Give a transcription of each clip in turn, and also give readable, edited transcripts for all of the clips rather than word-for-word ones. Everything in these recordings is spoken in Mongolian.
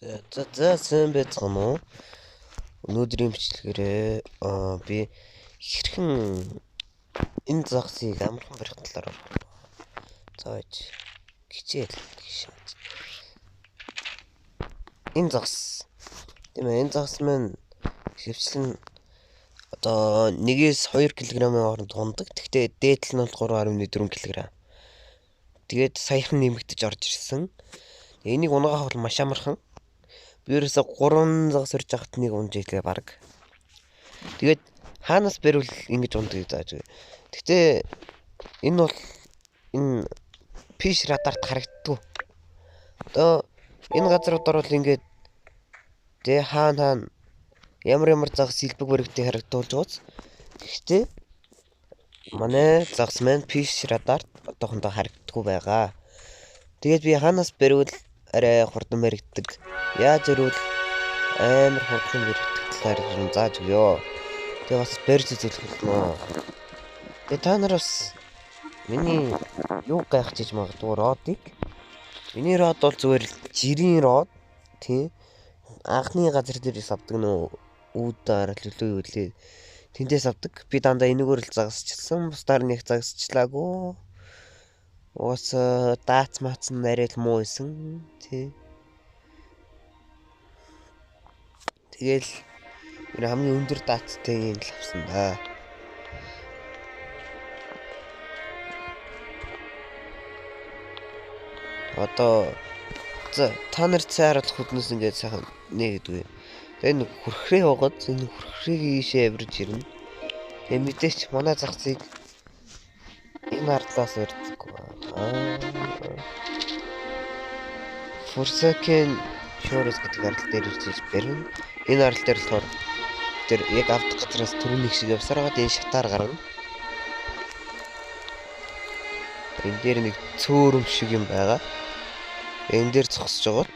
За сайн байцгаана уу? Өнөөдрийн бичлэгээрээ би хэрхэн энэ загсыг амархан барих талаар зааж хичээл хийшээж. Энэ загс тийм ээ, энэ загс маань хэвчлэн одоо 1-2 кг-ийн хооронд тундаг. Гэхдээ дээдл нь бол 3.4 кг. Тэгээд саяхан нэмэгдэж орж ирсэн. Энийг унгахаар бол маш амархан. Би ерөөсө 3 загас урьж хахад нэг унж ийлээ баг. Тэгээд хаанаас бэрвэл ингэж ундгийг зааж. Гэхдээ энэ бол энэ фиш радарт харагддаг. Одоо энэ газруудаар бол ингээд тэ хаана ямар загас сэлбэг баригдыг харагдуулж байгааз. Гэхдээ манай загас маань фиш радарт одоохондоо харагддаггүй байгаа. Тэгээд би хаанаас бэрвэл арай хурдан баригддаг. Яаж ирвэл амар хурдан баригддаг талаар зааж өгөө. Тэгээ бас барьж үзүүлэх болно. Тэгээ та нар бас миний юу гайхаж магадгүй родыг. Миний род бол зүгээр жирийн род. Тийм. Анхны газар дээрээс авдаг нөө үүдээр лөлөө үлээ. Тэндээс авдаг. Би дандаа энэгээр л загасчихсан. Бусдаар нэг загасчлаагүй. Уус даац мац нарай л муу исэн. Тийм. Тэгэл энэ хамгийн өндөр даацтай юм л авсан да. Одоо та нар цай харуулах хүднээс ингээд сайхан нэгдвэ. Тэгээ нэг хүрхрээ угаад энэ хүрхрээг ийшээ авирж ирнэ. Тэгээ мэдээч манай загцыг энэ ардлаас урьддаг. Фурсакен шорос гэдэг арал дээр ирж барина. Энэ арал дээр болохоор тэр яг авдаг газраас түрүүний шиг явсараад энэ шатаар гарна. Энэ дээр нэг цөөрөм шиг юм байгаа. Энэ дээр зогсож байгаа.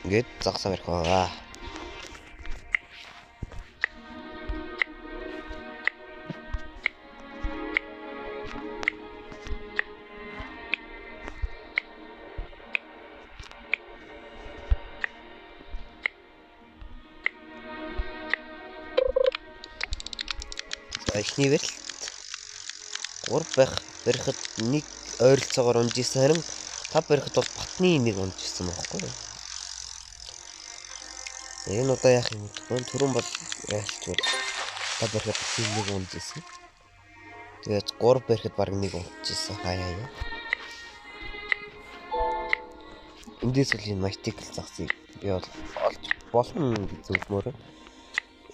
Ингээд загсаа барих байгаа. Эхний бэл 3 барихад нэг ойролцоогоор унж исэн, харин 5 барихад бол батны нэг унж исэн байхгүй юу? Энэ удаа яах юм бэ? Түрүүн бол яалчгүй. 5 барихад батны нэг унж исэн. Тэгээд 3 барихад баг нэг унж исэн. Хаяа. Эндээс бол энэ математик загсыг би бол олж болно гэж зөвлөмөр.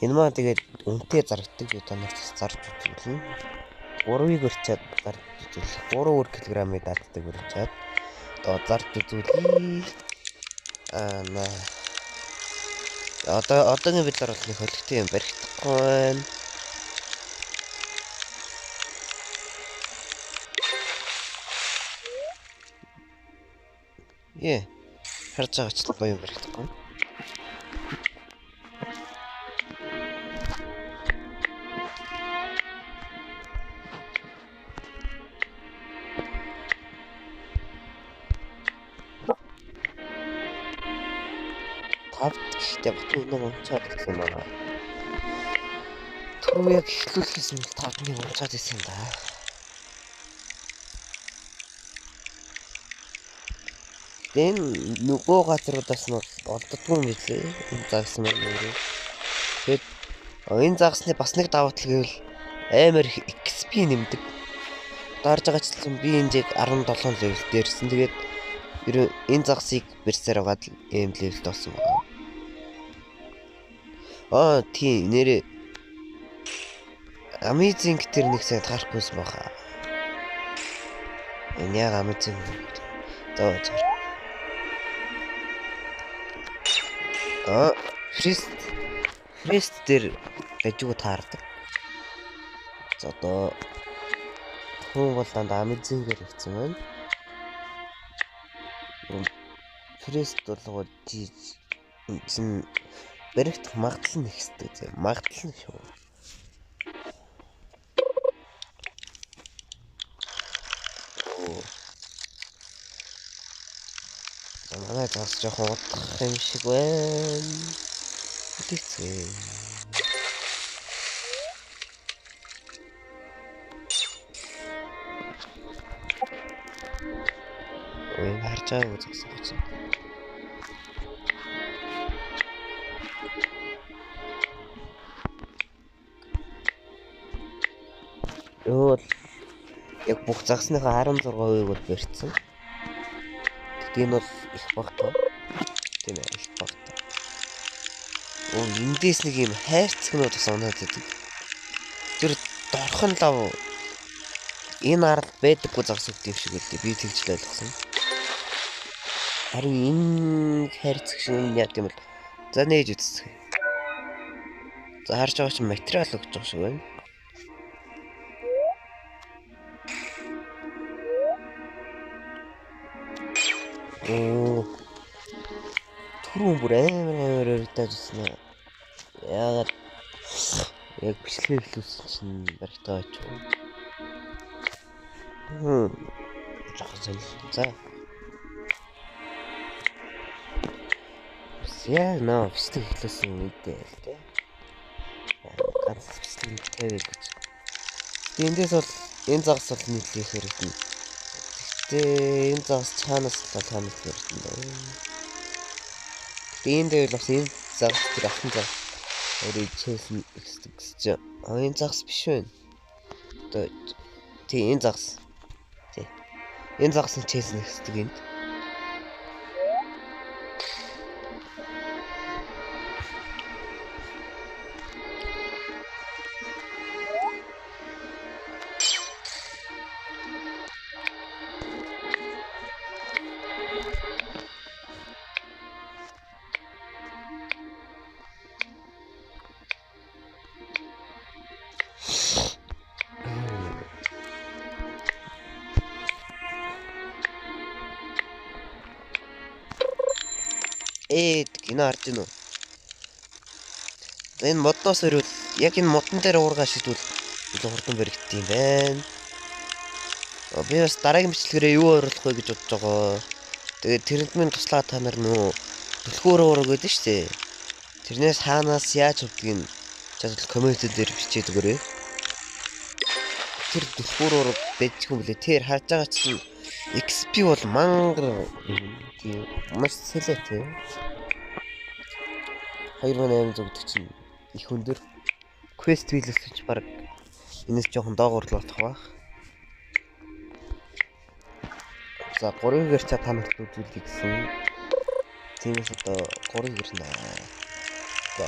Энэ маа тэгээд үнтэй зарагддаг би та нарт зарж үзүүлнэ. 3-ыг өрчээд зарж үзүүлэх. 3 кг-ыг дааддаг өрчээд одоо зарж үзүүлээ. Одоогийн бидлэр бол нэг холигтой юм баригдахгүй байна. Харж байгаа ч гоё юм баригдахгүй. Гэхдээ батны нэг унцаад ирсэн байна. Түрүү яг эхлүүлэхээс нь 5-ны унцаад ирсэн да. Энэ нөгөө газруудаас нь олддгүй юм билээ. Энэ загс маань нэрээ. Тэгээд энэ загсны бас нэг давуу тал гэвэл амар XP нэмдэг. Дарж байгаа ч гэсэн би энэ яг 17 левел дээрсэн. Тэгээд энэ загсыг барьсаар байгаад ийм левелд болсон байна. Тийм нэрээ Amazing тэр нэг сайн таарахгүйсэн баха. Энэ яг Amazing. Фрест дээр гажиг таардаг. За одоо хүн бол дандаа Amazing-ээр хийсэн байна. Фрест бол чинь баригдах магадлал нэг хэстэй. Магадлал шүү. Заас жоохон удах юм шиг байна. Үтгцээ. Ой, харж байгаа үзсэн гэж. Ёо яг бүх загсныхаа 16% бол барьцсан. Тэгтээ энэ бол их багтаа. Тийм ээ, их багтаа. Эндээс нэг юм хайрцагнууд бас унаад байдаг. Тэр дорхон лав энэ арал байдаггүй загс өгдөг шиг үлдээ. Би тэгж л ойлгосон. Харин энэ хайрцаг шиг юм яа гэм бол за нээж үзье. За харж байгаа чинь материал өгч байгаа шиг байна. Түрүүн бүр амар өртөөж ирсэн аа. Яагаад яг бичлэгээ хэлүүлсэн чинь баригдаа ч юм. Жахсан. За. Яа нөө бичлэг хэлүүлсэн үедээ л дээ. Ганц бичлэг тавиад гэж. Эндээс бол энэ загас бол нийтлэх хэрэгтэй. Гэтэ энэ загас цаанаас таанах хэрэгтэй. Энэ дээр бас энэ загас тэр ахын загас өөрөө чэсэн гэж. Энэ загас биш вэ? Тэ энэ загас. Тэ. Энэ загас нь чэсэн гэдэг юм. Энэ харж гинөө. Энэ модноос өрөөл яг энэ модон дээр уургаа шидвэл илүү хурдан баригддаг юм байна. Би бас дараагийн бичлэгээрээ юу оруулах вэ гэж бодож байгаа. Тэгээд тэрэнд минь туслаа та нар нөө түлхүүрөө уурга гэдэг шүү дээ. Тэрнээс хаанаас яаж хувдгийг чадвал коммент дээр бичээд өгөөрэй. Тэр түлхүүр уурга бэжчих юм блэ. Тэр харж байгаа чинь XP бол мангар тийм маш сэлэтэй. 2800 гэдэг чинь их өндөр. Quest хийлгэж баг энэс жоохон доогуур л болох байх. За 3 гэр та нарт үзүүлэх гэсэн. Тиймээс одоо 3 гэр наа.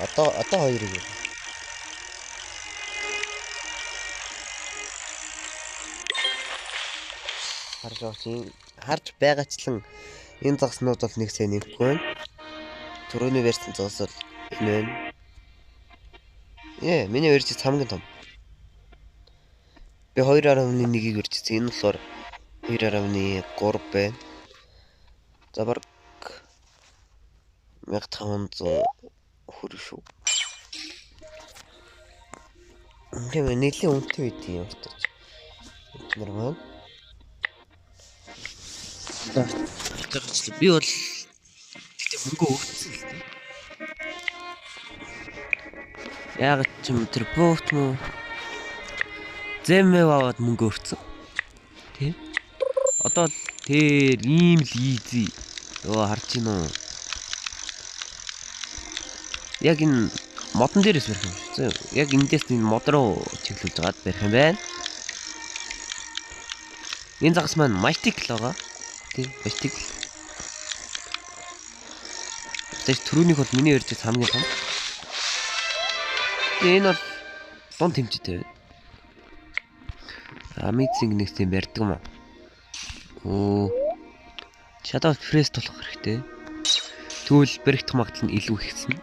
Одоо 2 гэр. Харж байгаачлан энэ загснууд бол нэг сайн нэмэхгүй байна. Түрүүний версийн загас бол энэ байна. Миний версийн хамгийн том. Би 2.1-ийг өрчсөн. Энэ болохоор 2.3 байна. За баг 1500 хүрэх шүү. Ингээ нэлийн үнэтэй үед юм утгач. Эдгээр маань. Би бол тэгтээ мөнгө өгсөн л дээ. Яг ч юм тэр бот мө зэмээ аваад мөнгө өгсөн. Тийм. Одоо л тэр ийм л easy. Йоо харж гин үү. Яг энэ модон дээрээс барих юм шүү. Яг эндээс энэ мод руу чиглүүлж агаад барих юм байна. Энэ загас маань Mythic л байгаа. Тийм, Mythic. Тэр түрүүнийх бол миний ярьж хамгийн том. Энэ бол дунд хэмжээтэй байна. Amazing нэг тийм барьдаг юм уу? Shadow Press тулах хэрэгтэй. Тэгвэл баригдах магадлал нь илүү ихсэн.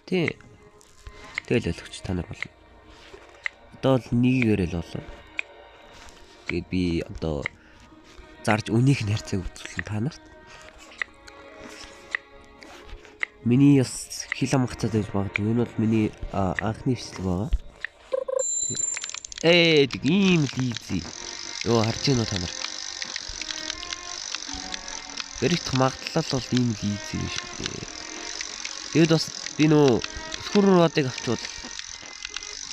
Тий. Тэгэл ойлгоч та нар болно. Одоо л нэгээр л болоо. Тэгээд би одоо зарж үнийх нь харьцааг үзүүлэн та нарт. Миний бас хил амгацаад байж магадгүй. Энэ бол миний анхны бичлэг байгаа. Тэг ийм л easy. Йоо харж гинөө та нар. Барих магадлал бол ийм л easy биш үү. Тэгэд бас би нөө түлхүүр родыг авчвал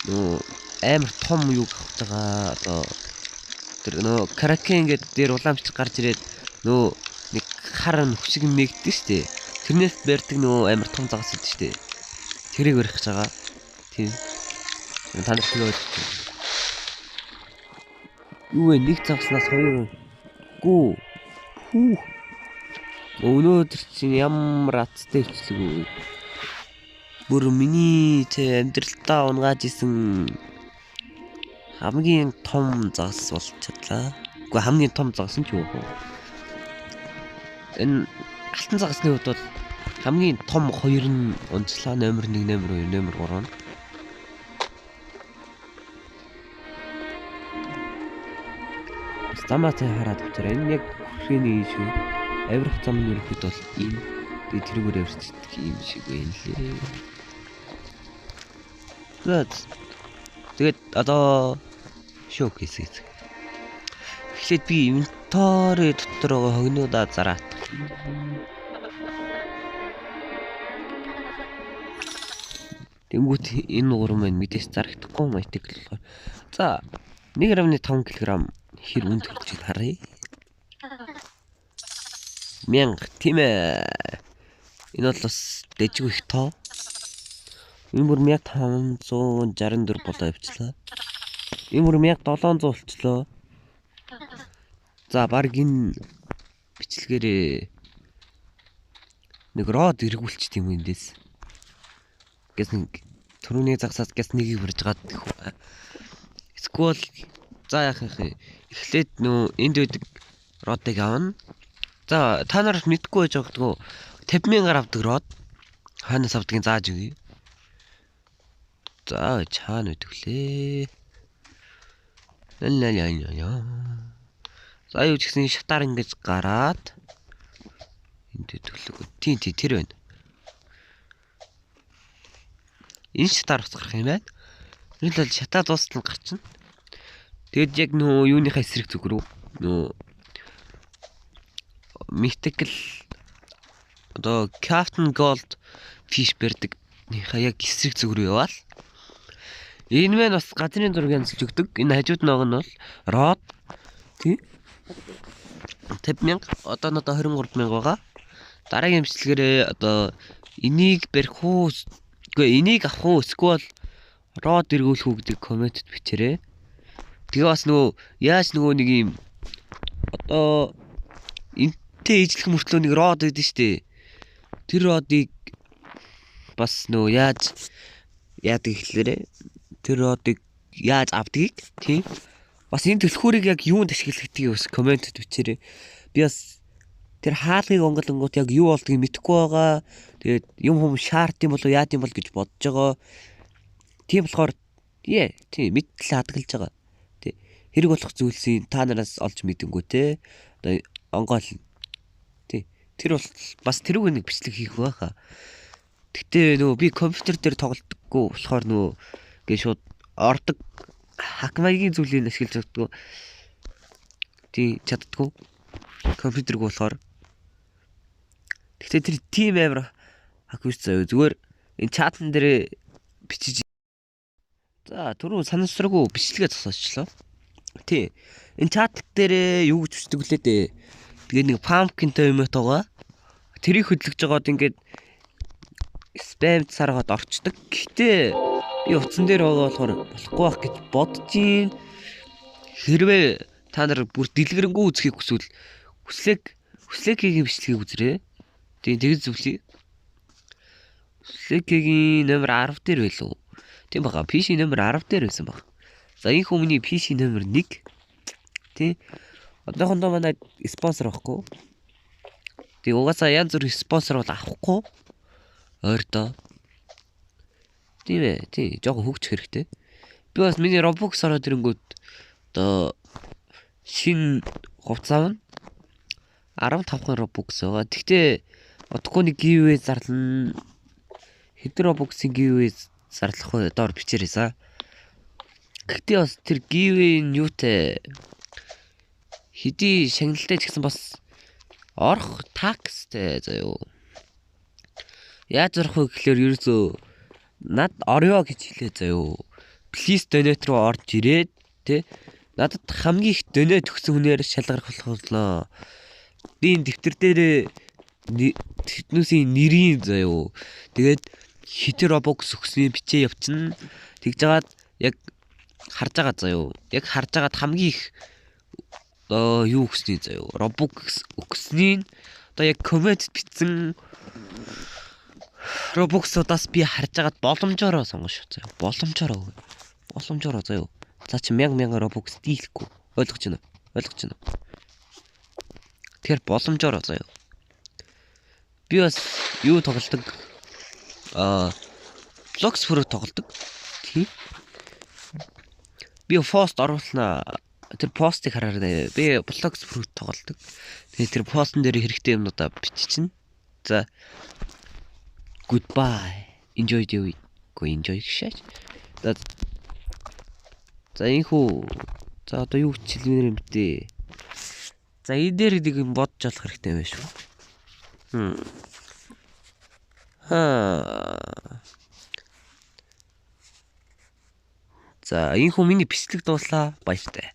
нөө амар том юу авч байгаа одоо тэр нөө кракен гэдэг дээр уламжлалт гарч ирээд нөө нэг хар нөхшиг нэгддэг штэ. Тэрнээс барьдаг нөө амар том загас гэдэг штэ. Тэрийг барих гэж байгаа. Тийм. Та нар хэлээд юу вэ? Нэг загаснаас хоёр. Гүү. Хүү. Өнөөдөр чинь ямар аттай хвчлэг үү? Бүр миний амьдралтаа унгааж исэн хамгийн том загас болчихлаа. Уу хамгийн том загас нь ч юу вэ? Энэ алтан загасны хувьд бол хамгийн том хоёр нь унцлаа номер 1, номер 2, номер 3. Стаматай хараад авчраа. Энэ яг хүрээний шүү. Авирах замын ерөөд бол ийм тэрүүгээр авчирдаг юм шиг байна лээ. Тэгээд одоо шок хийсэй. Эхлээд би инвентори дотор байгаа хогнуудаа зараат. Тэнгүүт энэ гурван маань мэдээс зарагдахгүй майтик л болохоор. За 1.5 кг хэр үнд төрчих харъя. 1000 тийм ээ. Энэ бол бас дэжгүй их тоо. Энэ бүр 1564 болоо явчлаа. Энэ бүр 1700 болчлоо. За баг энэ бичлэгээрээ нэг род эргүүлчих тийм юм эндээс. Гэс нэг түрүүний загсаас гэс нэгийг барьж гад. Эсвэл за яах юм. Эхлээд нөө энд байдаг родыг авна. За та нар мэдгүй байж байгаагүй 50,000-аар авдаг род хаанаас авдгийг зааж өгье. За чаана үтгэлээ. За юу ч гэсэн шатаар ингэж гараад энд төлөв. Тийм тэр байна. Энэ шатаар гарах юм байна. Энэ л шатаа дуустал гарчна. Тэгэд яг нөө юуныхаа эсрэг зүг рүү нөө mythical одоо Captain Gold fish бердэгнийхаа яг эсрэг зүг рүү яваал. Энэ мэн бас газрын зургийг анзалж өгдөг. Энэ хажууд нэг нь бол род тий 50,000 одоо надад 23,000 байгаа. Дараагийн бичлэгээрээ одоо энийг барих уу үгүй энийг авах уу эсвэл род эргүүлэх үү гэдэг комментэд бичээрэй. Тэгээ бас нөгөө яаж нөгөө нэг юм одоо энтэй ижлэх мөртлөө нэг род гэдэг штэ. Тэр родыг бас нөгөө яаж яадаг ихлээрээ тэр родыг яаж авдгийг тийм бас энэ төлхөөрийг яг юунд ашиглах гэдгийг бас комментэд бичээрэй. Би бас тэр хаалгыг онголонгууд яг юу болдгийг мэдэхгүй байгаа. Тэгээд юм хүм шаарт юм болоо яад юм бол гэж бодож байгаа. Тийм болохоор тийм мэдлэл хадгалж байгаа. Тий. Хэрэг болох зүйлсийн та нараас олж мэдэнгүү те. Одоо онгойл. Тий. Тэр бол бас тэрүүг нэг бичлэг хийх байхаа. Гэтэ нөгөө би компьютер дээр тоглодоггүй болохоор нөгөө гээ шууд ордог хакмагийн зүйлийг ашиглаж чаддгүй. Тий чаддгүй. Компьютерг болохоор. Гэтэ тэр тим амир хаквч заяа зүгээр энэ чатн дээр бичиж. За түрүү санамсаргүй бичлэгээ зогсоочлоо. Тий. Энэ чат дээр юу гэж бичдэг лээ дээ. Тэгээ нэг pumpkin тоймот байгаа. Тэрийг хөдлөж жагаад ингээд спамд саргаад орчдөг. Гэтэ би утсан дээр байгаа болохоор болохгүй байх гэж бодож ийн. Хэрвээ та нар бүр дэлгэрэнгүй үзхийг хүсвэл хүслэгийн бичлэгийг үзрээ. Тийм тэгж зүйлээ. Хүслэгийн номер 10 дээр байлуу. Тийм бага. PC номер 10 дээр байсан баг. За энэ хүмүүний PC номер 1. Тийм. Одоохондоо манай спонсор байхгүй. Тийм угаасаа янз бүрийн спонсор бол авахгүй. Ойрдоо. Тийм ээ. Тийм. Жог хөгжих хэрэгтэй. Би бас миний Roblox ороод ирэнгүүт одоо шин хувцас нь 15 Robux байгаа. Гэхдээ одохгүй нэг giveaway зарлана. Хэдэн Robux-ийн giveaway зарлах вэ? Доор бичээрээсаа. Гэхдээ бас тэр giveaway нь юутай хэдий шагналтай ч гэсэн бас Орох такстэй заяо. Яаж орох вэ гэхээр ерөөсөө над орё гэж хэлээ заяо. Please donate руу орж ирээд тэ надад хамгийн их donate өгсөн хүнээр шалгарах боллоо. Би энэ дэвтэр дээр тэднүүсийн нэрийн заяо. Тэгээд хитэр Robux өгснээ бичээ явчихна. Тэгж жагаад яг харж байгаа заяо. Яг харж агаад хамгийн их юу өгсний заяо. Robux өгсний одоо яг коммент бичсэн Robux-удаас би харж агаад боломжоор сонгош заяо. Боломжоор заяо. За чи 1000 Robux дийлэхгүй. Ойлгож байна уу? Тэгэхээр боломжоор заяо. Би бас юу тоглодог? Blox Pro тоглодог. Тийм. Би пост оруулнаа. Тэр постыг хараарай. Би Blox Pro тоглодог. Тэгээ тэр постн дээр хэрэгтэй юмнуудаа биччихнэ. За goodbye. Enjoy the week. Enjoy гэж. За инхүү. За одоо юу хичээлмээр юм бэ? За энэ дээр нэг юм бодож олох хэрэгтэй юм байна шүү. За инхүү миний бичлэг дууслаа. Баяртай.